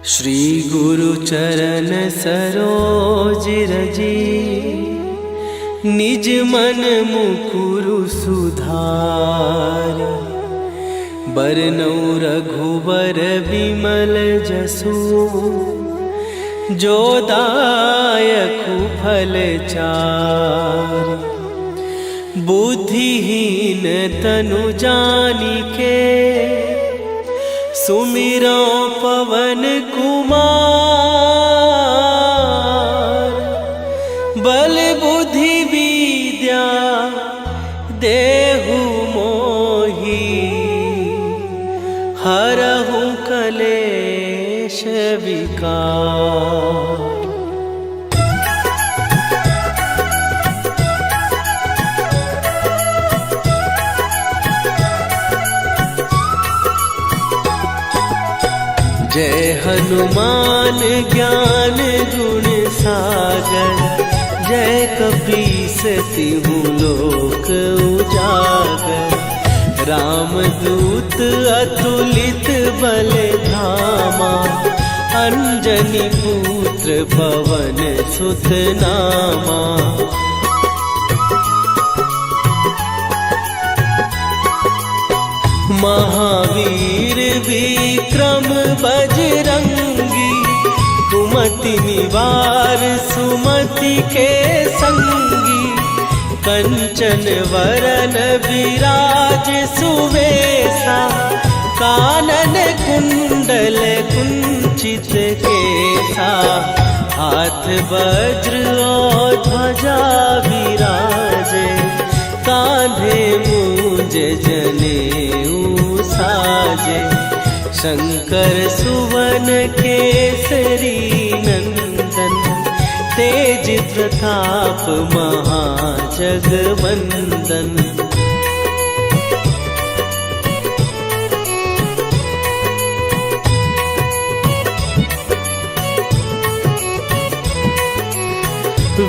श्री गुरु चरण सरोज रजी, निज मन मुकुरु सुधार। बरनउँ रघुबर विमल जसु, जो दायकु फल चार। बुद्धिहीन तनु जानिके, सुमिरो पवन कुमार। बल बुद्धि विद्या देहु मोहि, हरहु कलेश विकार। जय हनुमान ज्ञान गुण सागर, जय कपीस तिहु लोक उजागर। रामदूत अतुलित बल धामा, अंजनी पुत्र पवन सुत नामा। महावीर विक्रम बजरंगी, कुमति निवार सुमति के संगी। कंचन वरन विराज सुवेशा, कानन कुंडल कुंचित केसा। हाथ वज्र और ध्वजा विराजे, कांधे मूंज जनेऊ साजे। शंकर सुवन केसरी नंदन, तेज प्रताप महाजगवंदन।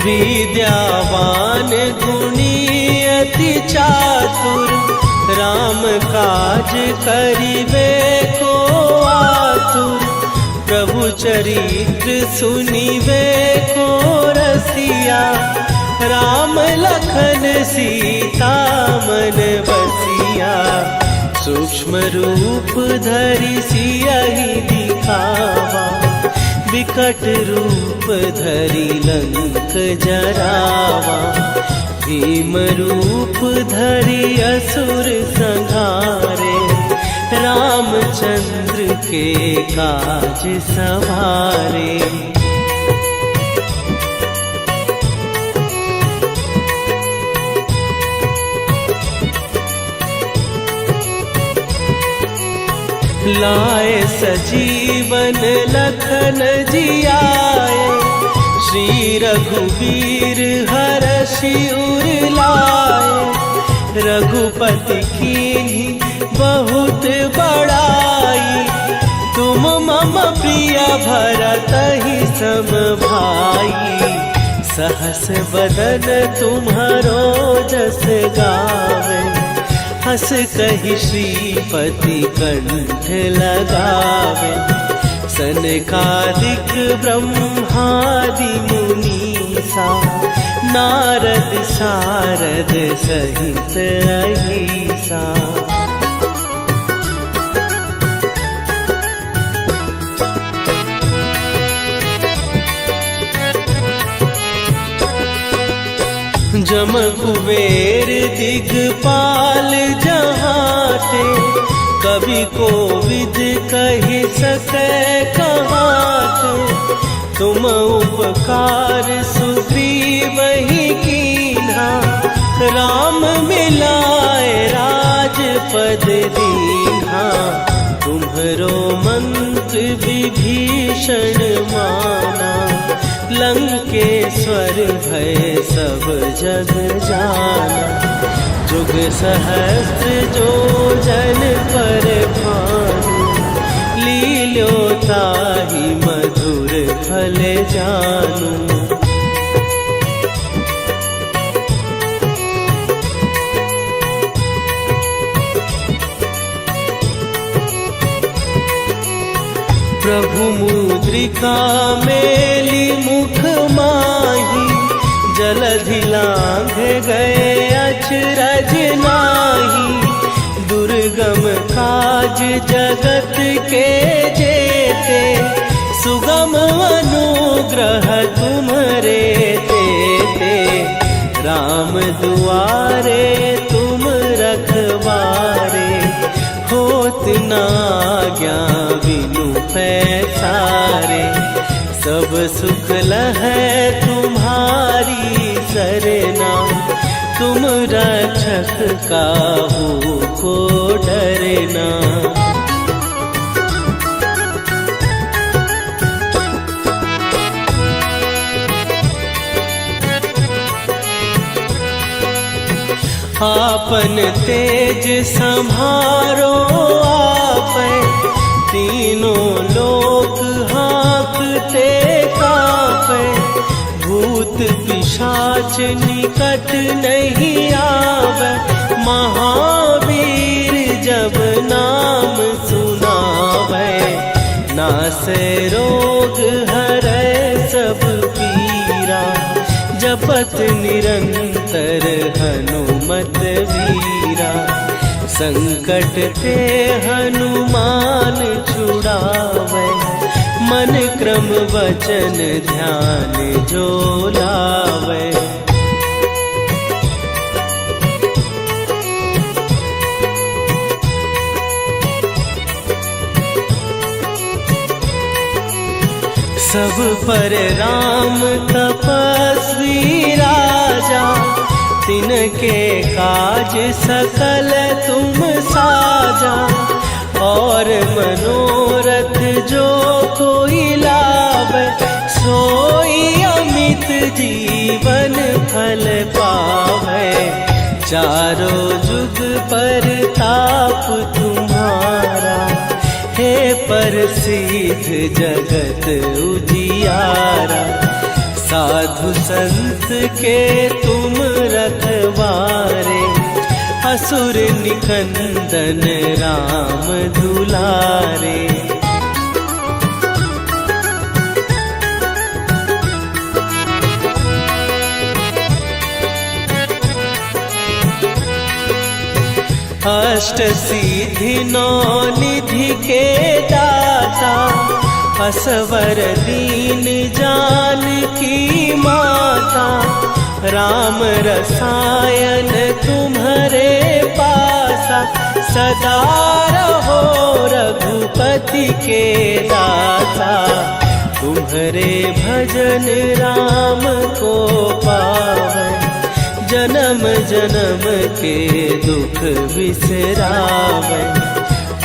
विद्यावान गुणी अति चातुर, राम काज करिबे को आतुर। प्रभु चरित्र सुनिबे को रसिया, राम लखन सीता मन बसिया। सूक्ष्म रूप धरि सियहि दिखावा, विकट रूप धरि लंक जरावा। भीम रूप धरि असुर संहारे, रामचंद्र के काज सवारे। लाए सजीवन लखन जियाए, श्री रघुवीर हरषि उर लाए। रघुपति कीन्ही बहुत बड़ाई, तुम मम प्रिय भरतहि सम भाई। सहस बदन तुम्हरो जस गावे, हस कहि श्रीपति कंठ लगावे। सनकादिक ब्रह्मादि मुनीसा, नारद सारद सहित अहिसा। जम कुबेर दिगपाल जहाते, कवि कोविद कहि सकै कहाते। तुम उपकार सुग्रीवहि कीन्हा, राम मिलाए राजपद दीन्हा। तुम्हरो मंत्र विभीषण माना, लंकेश्वर भय सब जग जाना। जुग सहस्त्र जो जन पर भानु, लील्यो ताहि मधुर फल जानू। प्रभु मुद्रिका मेली मुख माही, जलधि लांघ गए अचरज नाही। दुर्गम काज जगत के जेते, सुगम अनुग्रह तुम्हरे तेते। राम दुआरे तुम रखवारे, होत न आज्ञा बिनु पैसारे। सब सुख लहै तुम्हारी सरना, तुम रक्षक काहू को डरना। आपन तेज संभारो आपै, तीनों लोक हाँकते कापै। भूत पिशाच निकट नहीं आवे, महावीर जब नाम सुनावे। नासै रोग हरै सब पीरा, जपत निरंतर हनुमत वीरा। संकट ते हनुमान छुड़ावे, मन क्रम वचन ध्यान जो लावे। सब पर राम तपस्वी राजा, तिनके काज सकल तुम साजा। और मनोरथ जो कोई लावे, सोई अमित जीवन फल पावे। चारों जुग पर ताप तुम्हारा, हे प्रसिद्ध जगत उजियारा। साधु संत के तुम रखवारे, असुर निकंदन राम दुलारे। अष्ट सिद्धि नौ निधि के दाता, असवर दीन जानकी माता। राम रसायन तुम्हारे पासा, सदा रहो रघुपति के दासा। तुम्हारे भजन राम को पावे, जन्म जन्म के दुख बिसरावे।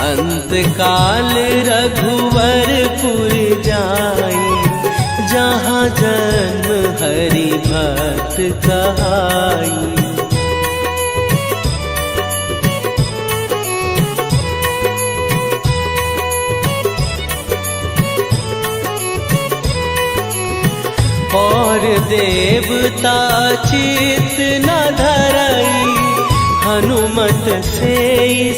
अंत काल रघुवरपुर जाई, जहाँ जन्म हरि भक्त कहाई। और देवता चित न धरई, हनुमत से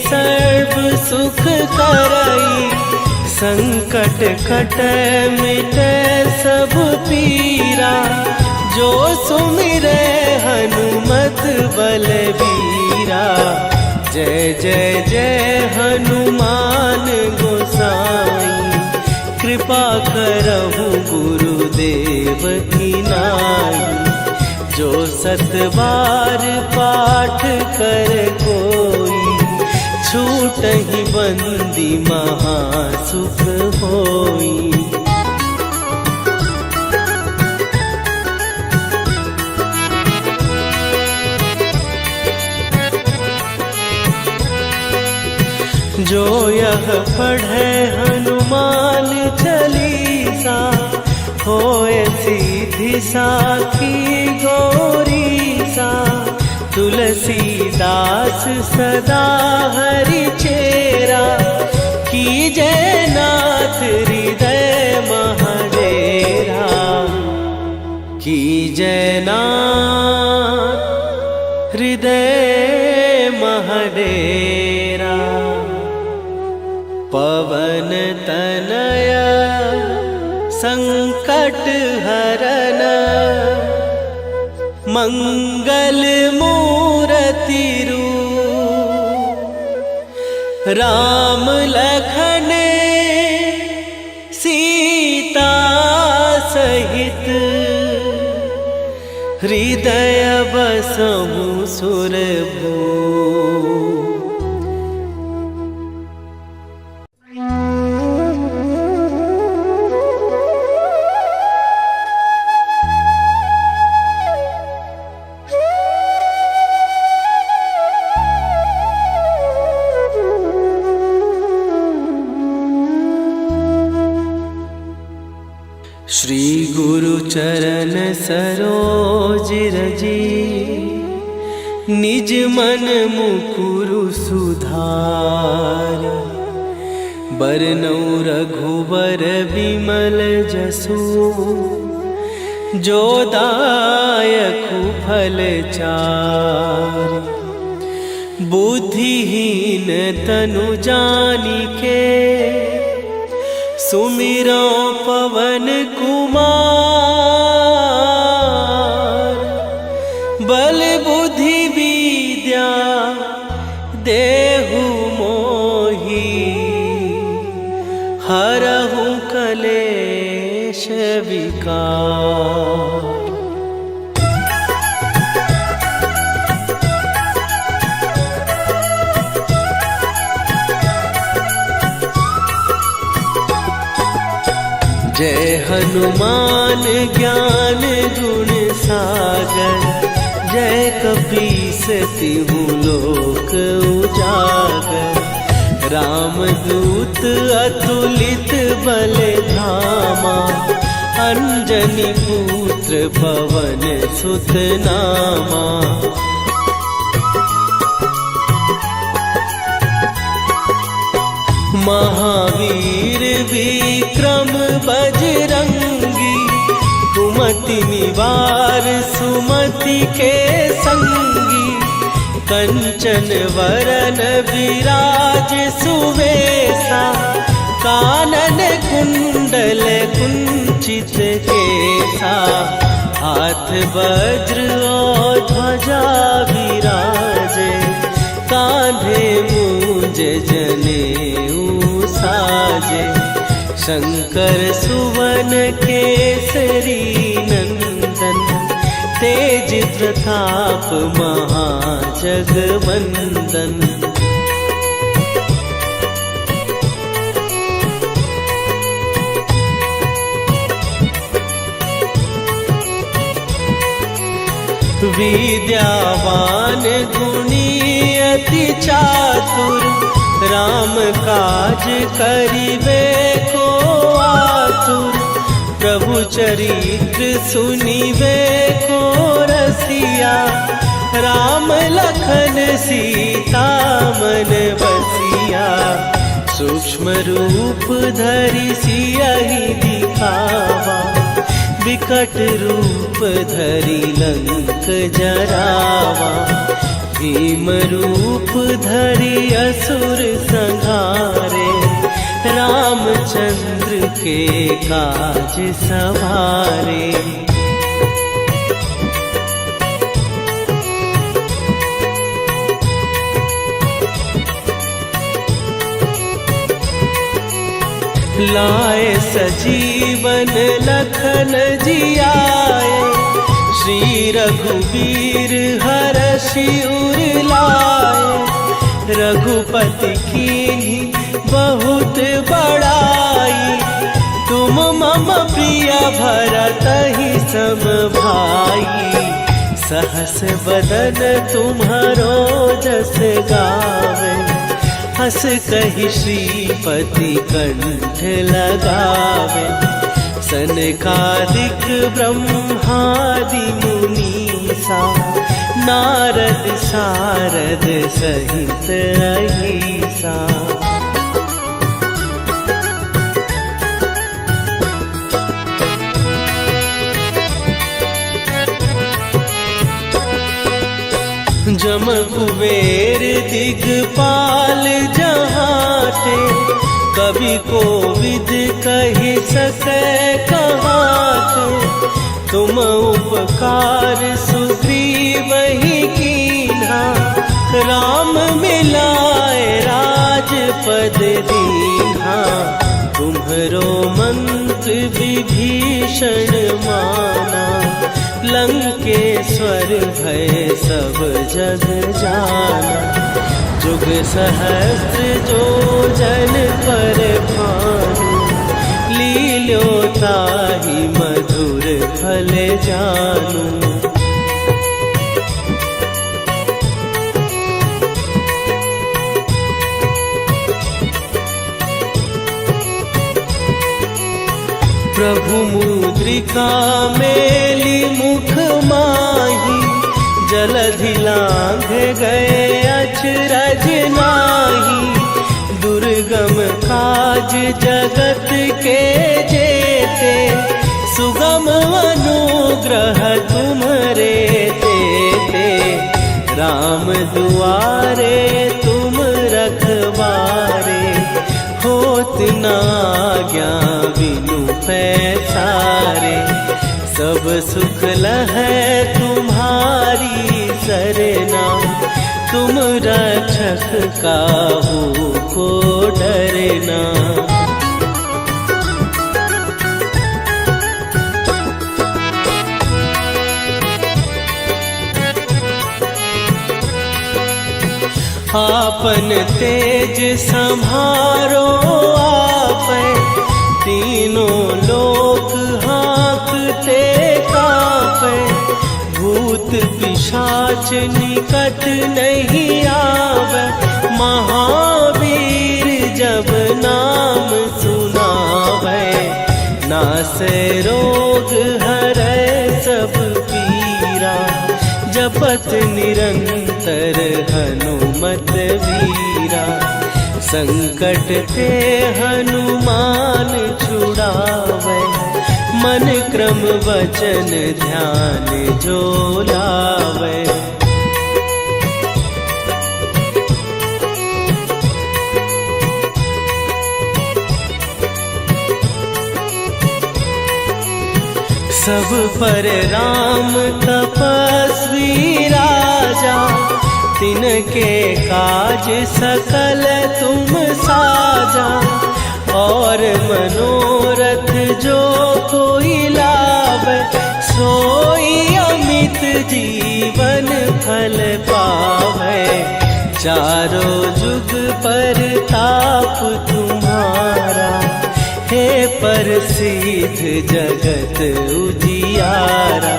सर्व सुख करई। संकट कटै मिटै सब पीरा, जो सुमिरै हनुमत बलबीरा। जय जय जय हनुमान गोसाई, कृपा करहु गुरुदेव की नाई। जो सत बार पाठ कर कोई, छूटहि बंदी महासुख होई। जो यह पढ़े हनुमान चालीसा, होए सीधी साखी गौरीसा। तुलसीदास सदा हरि चेरा, कीजय नाथ हृदय महडेरा। कीजय नाथ हृदय महडेरा। पवन तनय संकट हरन मंगल मूर्ति रूप राम लखन सीता सहित हृदय बसहु सुरभू। श्री गुरु चरण सरोज रजी निज मन मुकुरु सुधार। बरनउँ रघुबर विमल जसु जो दायकु फल चार। बुद्धिहीन तनु जानिके सुमिरो पवन कुमार। बल बुद्धि विद्या देहु मोहि हरहु कलेश विकार। जय हनुमान ज्ञान गुण सागर। जय कपीस तिहु लोक उजागर। रामदूत अतुलित बल धामा। अंजनी पुत्र पवन सुत नामा। महावीर विक्रम बजरंगी। कुमति निवार सुमति के संगी। कंचन वरन विराज सुवेशा। कानन कुंडल कुंचित केसा। हाथ वज्र और ध्वजा विराजे। कांधे मूंज जनेऊ साजे। शंकर सुवन केसरी नंदन। तेज प्रताप महाजगवंदन। विद्यावान गुणी अति चातुर। राम काज करिबे को आतुर। प्रभु चरित्र सुनिबे को रसिया। राम लखन सीता मन बसिया। सूक्ष्म रूप धरि सियहि दिखावा। विकट रूप धरि लंक जरावा। भीम रूप धरि असुर संहारे। रामचंद्र के काज सवारे। लाए सजीवन लखन जियाए। श्री रघुबीर हरषि उर लाए। रघुपति कीन्ही बहुत बड़ाई। तुम मम प्रिय भरतहि सम भाई। सहस बदन तुम्हारो जस गावे। हस कहि श्रीपति कंठ लगावे। सनकादिक ब्रह्मादि मुनीसा। नारद सारद सहित अहिसा। जम कुबेर दिगपाल जहाँ ते। कवि को विद कही सके कहात, तुम उपकार सुग्रीव ही कीन्हा, राम मिलाए राजपद दीन्हा। तुम्हरो मंत्र विभीषण माना, लंकेश्वर भय सब जग जाना। जुग सहस्त्र जो जन पर भानु, लील्यो ताहि मधुर फल जानू। प्रभु मुद्रिका मेली मुख माही, जलधि लांघ गए अचरज नाही। दुर्गम काज जगत के जेते, सुगम अनुग्रह तुम्हरे तेते। राम दुआरे तुम रखवारे, होत न आज्ञा बिनु पैसारे। सब सुख लहै तुम्हारी सरना, तुम रक्षक काहू को डरना। आपन तेज संभारो आपै, तीनों लोक हाँकते कापै। भूत पिशाच निकट नहीं आवे, महावीर जब नाम सुनावे। नासै रोग हरै सब पीरा, जपत निरंतर हनुमत वीरा। संकट ते हनुमान छुड़ावे, मन क्रम वचन ध्यान जो लावे। सब पर राम तपस्वी राजा, तिनके काज सकल तुम साजा। और मनोरथ जो कोई लावे, सोई अमित जीवन फल पावे। चारों जुग पर ताप तुम्हारा, हे प्रसिद्ध जगत उजियारा।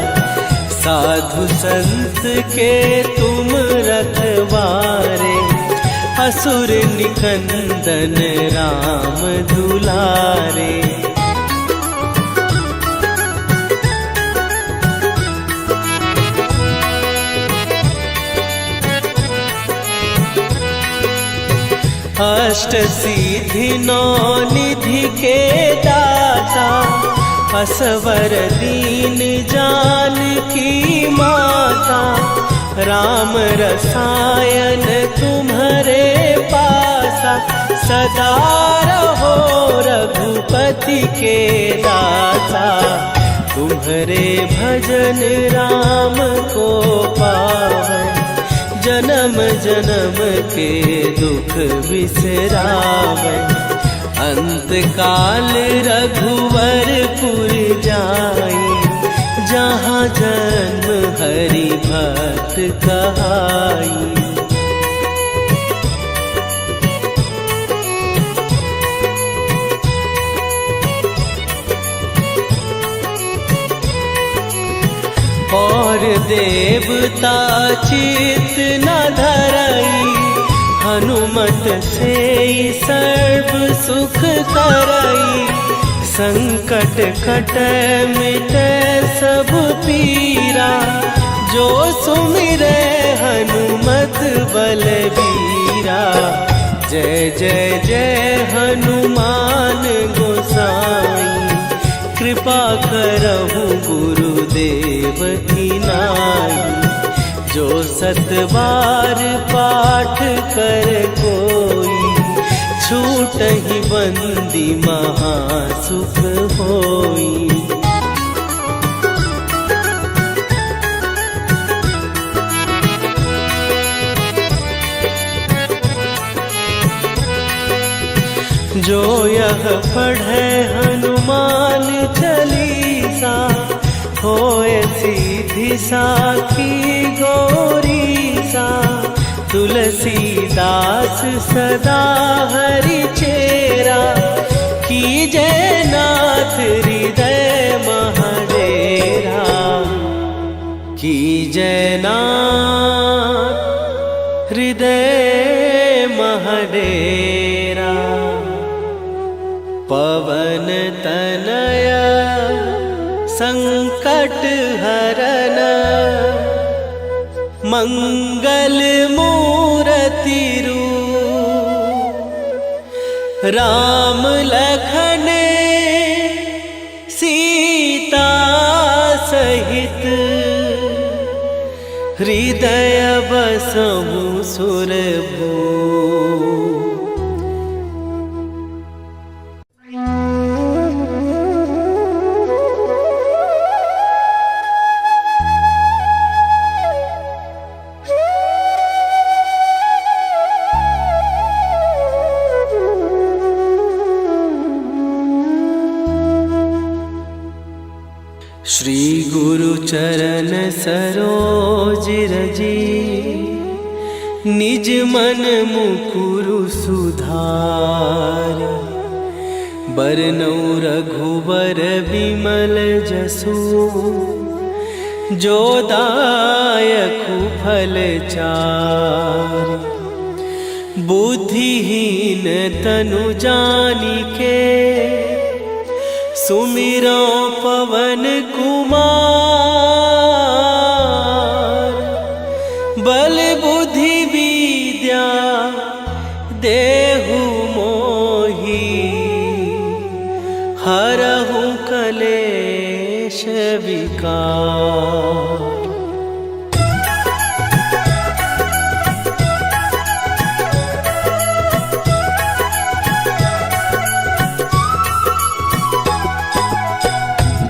साधु संत के तुम रखवारे, असुर निकंदन राम दुलारे। अष्ट सिद्धि नौ निधि के दाता, असवर दीन जानकी माता। राम रसायन तुम्हारे पासा, सदा रहो रघुपति के दासा। तुम्हारे भजन राम को पावै, जन्म जन्म के दुख बिसरावे। अंत काल रघुवरपुर जाई, जहाँ जन्म हरि भक्त कहाई। और देवता चित न धरई, हनुमत से सर्व सुख करई। संकट कट मिटे सब पीरा, जो सुमिरे हनुमत बलबीरा। जय जय जय हनुमान गोसाई, कृपा करहु गुरुदेव की नाई। जो सत बार पाठ कर कोई, छूट छूटहि बंदी महासुख होई। जो यह पढ़े हनुमान चालीसा, होए सीधी साखी गौरी सा। तुलसीदास सदा हरि चेरा, कीजय नाथ हृदय महडेरा। कीजय नाथ हृदय महडेरा। पवन तनया संकट हरन, मंगल मूर्ति रूप। राम लखन सीता सहित, हृदय बसहु सुरभूप। श्री गुरु चरण सरोज रजी, निज मन मुकुरु सुधार। बरनौ रघुबर बिमल जसु, जो दायकु फल चार। बुद्धिहीन तनु जानिके, सुमिरो पवन कुमार। बल बुद्धि विद्या देहु मोहि, हरहु कलेश विकार।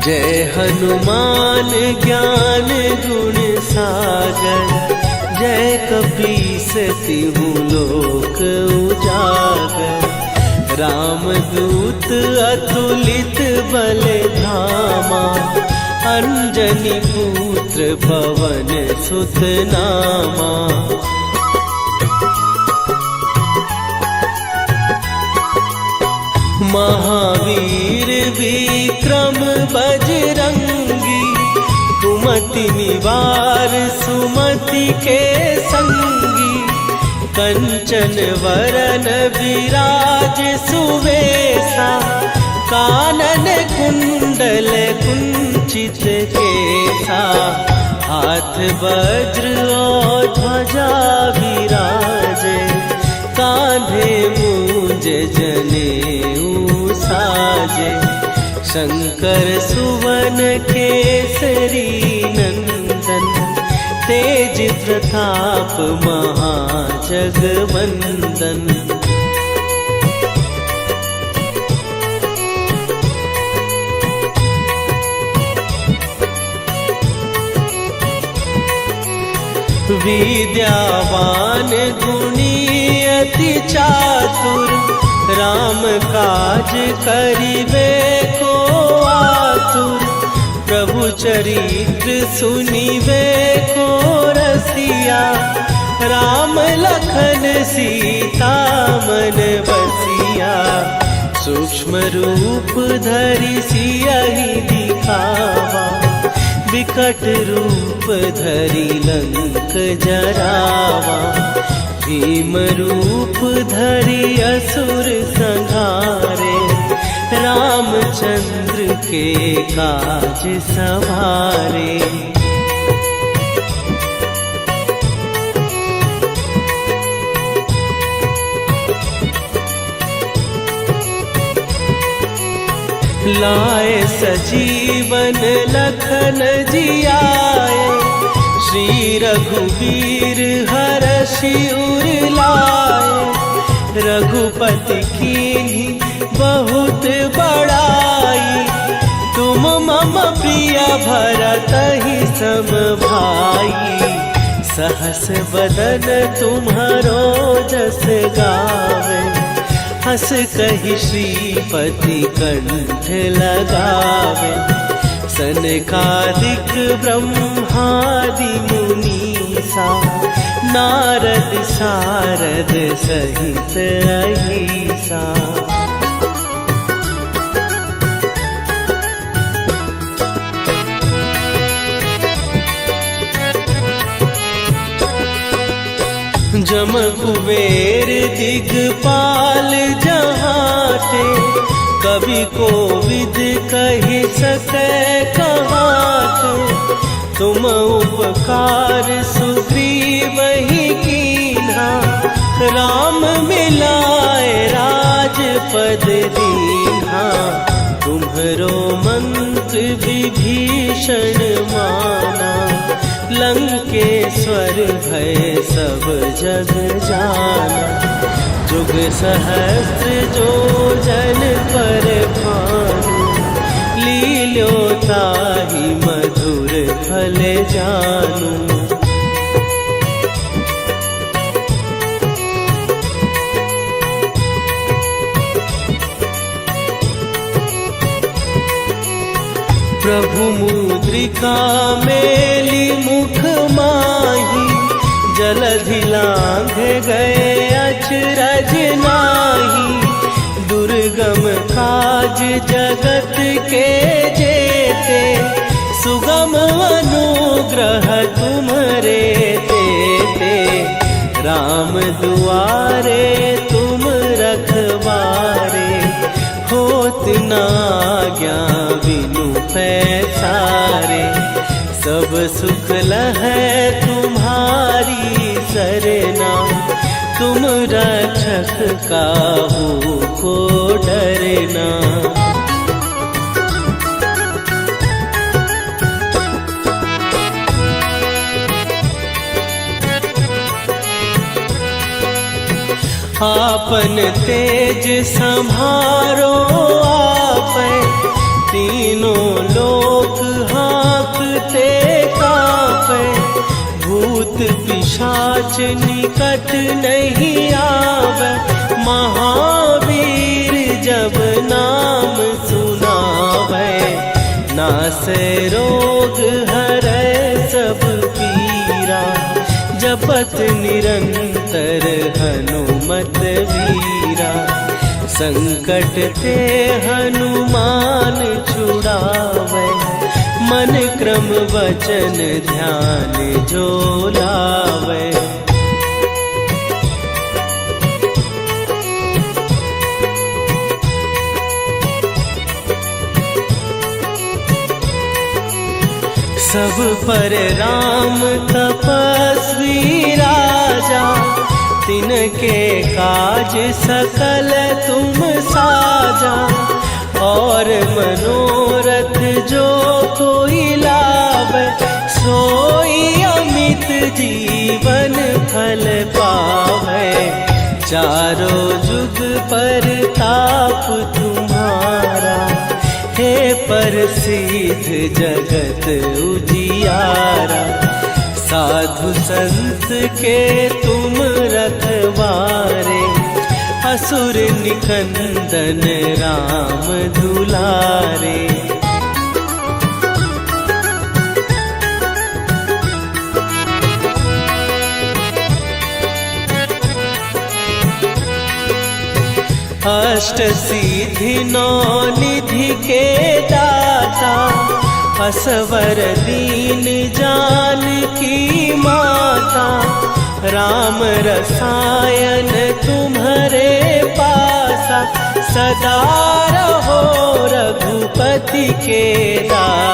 जय हनुमान ज्ञान गुण सागर, जय कपीस तिहु लोक उजागर। रामदूत अतुलित बल धामा, अंजनी पुत्र पवन सुत नामा। महावीर विक्रम बजरंगी, कुमति निवार सुमति के संगी। कंचन वरन विराज सुवेशा, कानन कुंडल कुंचित केसा। हाथ वज्र और ध्वजा विराजे, कांधे मूंज जनेऊ साजे। शंकर सुवन केसरी नंदन, तेज प्रताप महाजगवंदन। विद्यावान गुणी अति चातुर, राम काज करिबे को आतुर। प्रभु चरित्र सुनिबे को रसिया, राम लखन सीता मन बसिया। सूक्ष्म रूप धरि सियहि दिखावा, विकट रूप धरि लंक जरावा। भीम रूप धरि असुर संहारे, रामचंद्र के काज सवारे। लाए सजीवन लखन जियाए, श्री रघुवीर हरषि उर लाए। रघुपति कीन्ही बहुत बड़ाई। तुम मम प्रिय भरत ही सम भाई। सहस बदन तुम्हारो जस गावे। हस कहि श्रीपति कंठ लगावे। सनकादिक ब्रह्मादि मुनीसा। नारद सारद सहित अहिसा। जम कुबेर दिगपाल जहाते। कवि कोविद कहि सकै कहाते। तुम उपकार सुग्रीव ही कीन्हा। राम मिलाए राजपद दीन्हा। तुम्हरो मंत्र विभीषण माना। लंकेश्वर भय सब जग जाना। जुग सहस्त्र जो जन पर भानु। लील्यो ताहि मधुर फल जानू। प्रभु मुद्रिका मेली मुख माही। जलधि लांघ गए अचरज नाही। दुर्गम काज जगत के जेते। सुगम अनुग्रह तुम्हरे तेते। राम दुआरे तुम रखवारे। होत न आज्ञा बिनु पैसारे। सब सुख लहै तुम्हारी सरना। तुम रक्षक काहू को डरना। आपन तेज सम्हारो आपै। तीनों लोक हाँकते कांपै। भूत पिशाच निकट नहीं आवे। महावीर जब नाम सुनावे। नासै रोग हरै सब पीरा। जपत निरंतर हनुमत वीरा। संकट ते हनुमान छुड़ावे। मन क्रम वचन ध्यान जो लावे। सब पर राम तपस्वी राजा। तिनके काज सकल तुम साजा। और मनोरथ जो कोई लावे। सोई अमित जीवन फल पावे। चारों जुग पर ताप तुम्हारा। हे प्रसिद्ध जगत उजियारा। साधु संत के तुम रखवारे। असुर निकंदन राम दुलारे। अष्ट सिद्धि नौ निधि के दाता। असवर दीन जानकी माता। राम रसायन तुम्हारे पासा। सदा रहो रघुपति के दास।